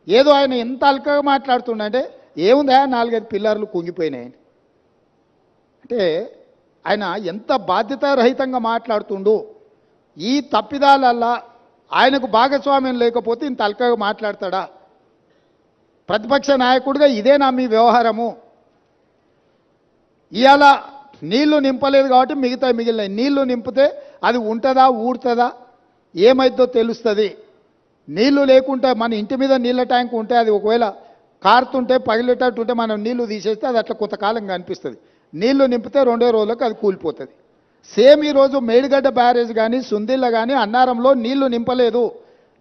ఏదో ఆయన ఎంత అల్కగా మాట్లాడుతుండంటే ఏముందా నాలుగైదు పిల్లర్లు కుంగిపోయినాయని. అంటే ఆయన ఎంత బాధ్యతారహితంగా మాట్లాడుతుండు. ఈ తప్పిదాలల్లా ఆయనకు భాగస్వామ్యం లేకపోతే ఇంత అల్కగా మాట్లాడతాడా? ప్రతిపక్ష నాయకుడిగా ఇదేనా మీ వ్యవహారము? ఇవాళ నీళ్లు నింపలేదు కాబట్టి మిగతా మిగిలినాయి. నీళ్లు నింపితే అది ఉంటుందా ఊడుతుందా ఏమైద్దో తెలుస్తుంది. నీళ్లు లేకుంటే మన ఇంటి మీద నీళ్ళ ట్యాంక్ ఉంటే అది ఒకవేళ కారుతుంటే పగిలేటట్టు ఉంటే మనం నీళ్లు తీసేస్తే అది అట్లా కొంతకాలం కనిపిస్తుంది. నీళ్లు నింపితే 2 రోజులకు అది కూలిపోతుంది. సేమ్ ఈరోజు మేడిగడ్డ బ్యారేజ్ కానీ సుందిళ్ళ కానీ అన్నారంలో నీళ్లు నింపలేదు.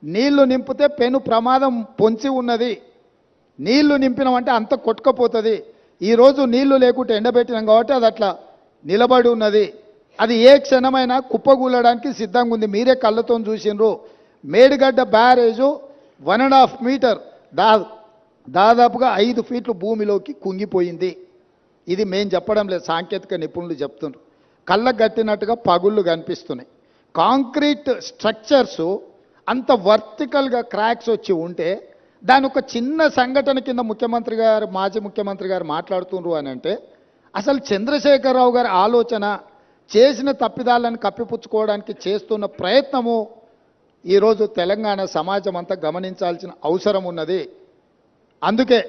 నీళ్లు నింపితే పెను ప్రమాదం పొంచి ఉన్నది. నీళ్లు నింపినామంటే అంత కొట్టుకపోతుంది. ఈరోజు నీళ్లు లేకుంటే ఎండబెట్టినాం కాబట్టి అది అట్లా నిలబడి ఉన్నది. అది ఏ క్షణమైనా కుప్పగూలడానికి సిద్ధంగా ఉంది. మీరే కళ్ళతో చూసినారు. మేడిగడ్డ బ్యారేజు 1.5 మీటర్ దాదాపుగా 5 ఫీట్లు భూమిలోకి కుంగిపోయింది. ఇది మేం చెప్పడం లేదు, సాంకేతిక నిపుణులు చెప్తున్నారు. కళ్ళకు గట్టినట్టుగా పగుళ్ళు కనిపిస్తున్నాయి. కాంక్రీట్ స్ట్రక్చర్సు అంత వర్టికల్గా క్రాక్స్ వచ్చి ఉంటే దాని ఒక చిన్న సంఘటన కింద ముఖ్యమంత్రి గారు మాజీ ముఖ్యమంత్రి గారు మాట్లాడుతున్నారు అని అంటే అసలు చంద్రశేఖరరావు గారి ఆలోచన చేసిన తప్పిదాలను కప్పిపుచ్చుకోవడానికి చేస్తున్న ప్రయత్నము ఈరోజు తెలంగాణ సమాజం అంతా గమనించాల్సిన అవసరం ఉన్నది. అందుకే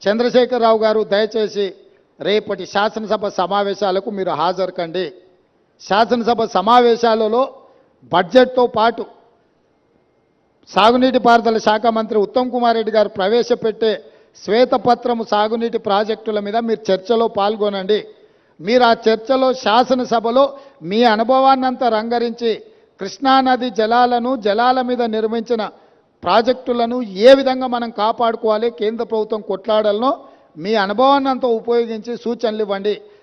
చంద్రశేఖరరావు గారు దయచేసి రేపటి శాసనసభ సమావేశాలకు మీరు హాజరు కండి. శాసనసభ సమావేశాలలో బడ్జెట్తో పాటు సాగునీటి పారుదల శాఖ మంత్రి ఉత్తమ్ కుమార్ రెడ్డి గారు ప్రవేశపెట్టే శ్వేతపత్రము సాగునీటి ప్రాజెక్టుల మీద మీరు చర్చలో పాల్గొనండి. మీరు ఆ చర్చలో శాసనసభలో మీ అనుభవాన్నంతా రంగరించి కృష్ణానది జలాల మీద నిర్మించిన ప్రాజెక్టులను ఏ విధంగా మనం కాపాడుకోవాలి, కేంద్ర ప్రభుత్వం కొట్లాడాలనో మీ అనుభవాన్నంతా ఉపయోగించి సూచనలు ఇవ్వండి.